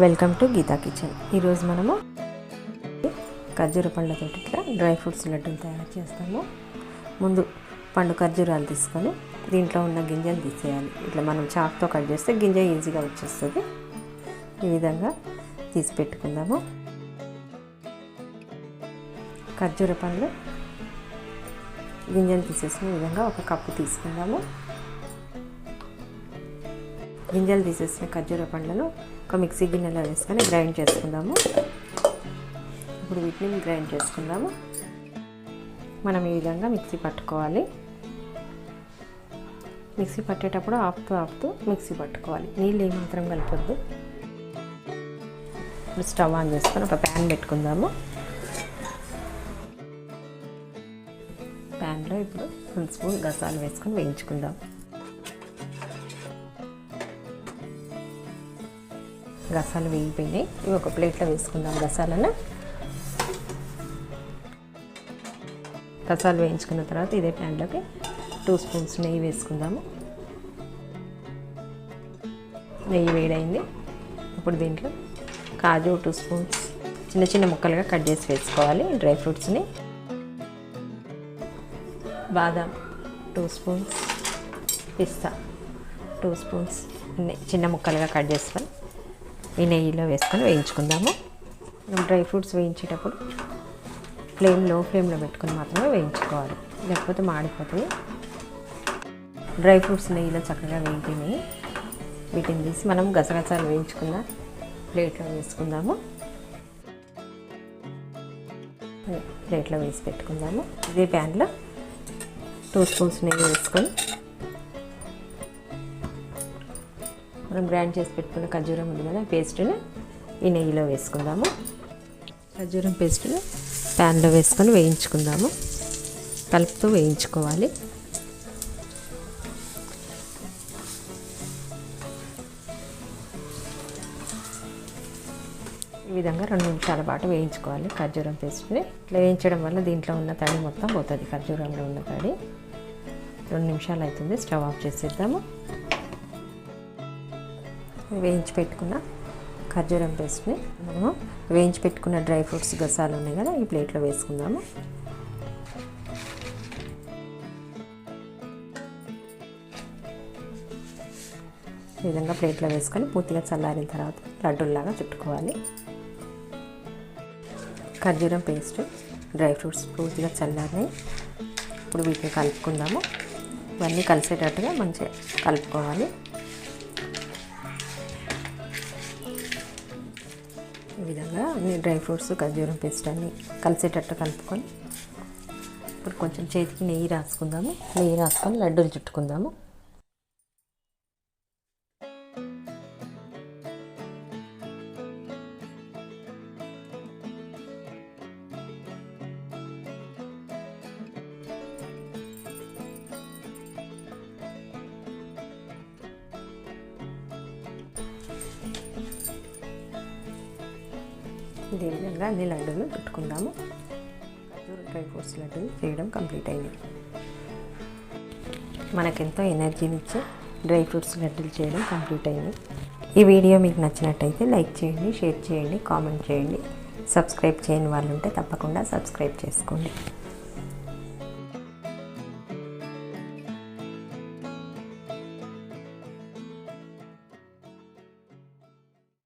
Welcome to Gita kitchen. ఈరోజు మనము ఖర్జూర పండ్లతో ఇట్లా డ్రై ఫ్రూట్స్ లడ్డూలు తయారు చేస్తాము. ముందు పండు ఖర్జూరాలు తీసుకొని దీంట్లో ఉన్న గింజలు తీసేయాలి. ఇట్లా మనం చాక్తో కట్ చేస్తే గింజ ఈజీగా వచ్చేస్తుంది. ఈ విధంగా తీసి పెట్టుకుందాము. ఖర్జూర పండ్లు గింజలు తీసేసిన విధంగా ఒక కప్పు తీసుకుందాము. గింజలు తీసేసిన ఖర్జూర పండ్లను ఒక మిక్సీ గిన్నెలో వేసుకొని గ్రైండ్ చేసుకుందాము. ఇప్పుడు వీటిని గ్రైండ్ చేసుకుందాము. మనం ఈ విధంగా మిక్సీ పట్టుకోవాలి. మిక్సీ పట్టేటప్పుడు ఆపుతూ మిక్సీ పట్టుకోవాలి. నీళ్ళు ఏమాత్రం కలపొద్దు. ఇప్పుడు స్టవ్ ఆన్ చేసుకొని ఒక ప్యాన్ పెట్టుకుందాము. ప్యాన్లో ఇప్పుడు 1 స్పూన్ గసాలు వేసుకొని వేయించుకుందాం. గసాలు వేగిపోయినాయి. ఇవి ఒక ప్లేట్లో వేసుకుందాం. గసాలు వేయించుకున్న తర్వాత ఇదే ప్యాన్లోకి 2 స్పూన్స్ నెయ్యి వేసుకుందాము. నెయ్యి వేడైంది. ఇప్పుడు దీంట్లో కాజు 2 స్పూన్స్ చిన్న చిన్న ముక్కలుగా కట్ చేసి వేసుకోవాలి. డ్రై ఫ్రూట్స్ని, బాదం 2 స్పూన్స్, పిస్తా 2 స్పూన్స్ చిన్న ముక్కలుగా కట్ చేసుకొని ఈ నెయ్యిలో వేసుకొని వేయించుకుందాము. మనం డ్రై ఫ్రూట్స్ వేయించేటప్పుడు లో ఫ్లేమ్లో పెట్టుకొని మాత్రమే వేయించుకోవాలి, లేకపోతే మాడిపోతాయి. డ్రై ఫ్రూట్స్ నెయ్యిలో చక్కగా వేగిపోయినాయి. వీటిని తీసి మనం గసగసాలు వేయించుకున్న ప్లేట్లో వేసుకుందాము. ప్లేట్లో వేసి పెట్టుకుందాము. ఇదే ప్యాన్లో 2 స్పూన్స్ నెయ్యి వేసుకొని మనం గ్రైండ్ చేసి పెట్టుకున్న ఖర్జూరం ఉంది కదా, పేస్ట్ని ఈ నెయ్యిలో వేసుకుందాము. ఖర్జూరం పేస్ట్ని ప్యాన్లో వేసుకొని వేయించుకుందాము. కలుపుతూ వేయించుకోవాలి. ఈ విధంగా 2 నిమిషాల పాటు వేయించుకోవాలి ఖర్జూరం పేస్ట్ని. ఇట్లా వేయించడం వల్ల దీంట్లో ఉన్న తడి మొత్తం పోతుంది. ఖర్జూరంలో ఉన్న తడి. 2 నిమిషాలు అవుతుంది. స్టవ్ ఆఫ్ చేసేద్దాము. వేయించి పెట్టుకున్న ఖర్జూరం పేస్ట్ని మనము వేయించి పెట్టుకున్న డ్రై ఫ్రూట్స్ గసాలు ఉన్నాయి కదా, ఈ ప్లేట్లో వేసుకుందాము. ఈ విధంగా ప్లేట్లో వేసుకొని పూర్తిగా చల్లారిన తర్వాత లడ్డూల్లాగా చుట్టుకోవాలి. ఖర్జూరం పేస్ట్, డ్రై ఫ్రూట్స్ పూర్తిగా చల్లారినాయి. ఇప్పుడు వీటిని కలుపుకుందాము. ఇవన్నీ కలిసేటట్టుగా మంచిగా కలుపుకోవాలి. ఈ విధంగా అన్ని డ్రై ఫ్రూట్స్ ఖర్జూరం పేస్ట్ అన్నీ కలిసేటట్టు కలుపుకొని ఇప్పుడు కొంచెం చేతికి నెయ్యి రాసుకుందాము. నెయ్యి రాసుకొని లడ్డూలు చుట్టుకుందాము. ఇదే విధంగా అన్ని లడ్డూలు చుట్టుకుందాము. డ్రై ఫ్రూట్స్ లడ్డూలు చేయడం కంప్లీట్ అయింది. మనకెంతో ఎనర్జీనిచ్చే డ్రై ఫ్రూట్స్ లడ్డూలు చేయడం కంప్లీట్ అయింది. ఈ వీడియో మీకు నచ్చినట్టయితే లైక్ చేయండి, షేర్ చేయండి, కామెంట్ చేయండి. సబ్స్క్రైబ్ చేయని వాళ్ళు ఉంటే తప్పకుండా సబ్స్క్రైబ్ చేసుకోండి.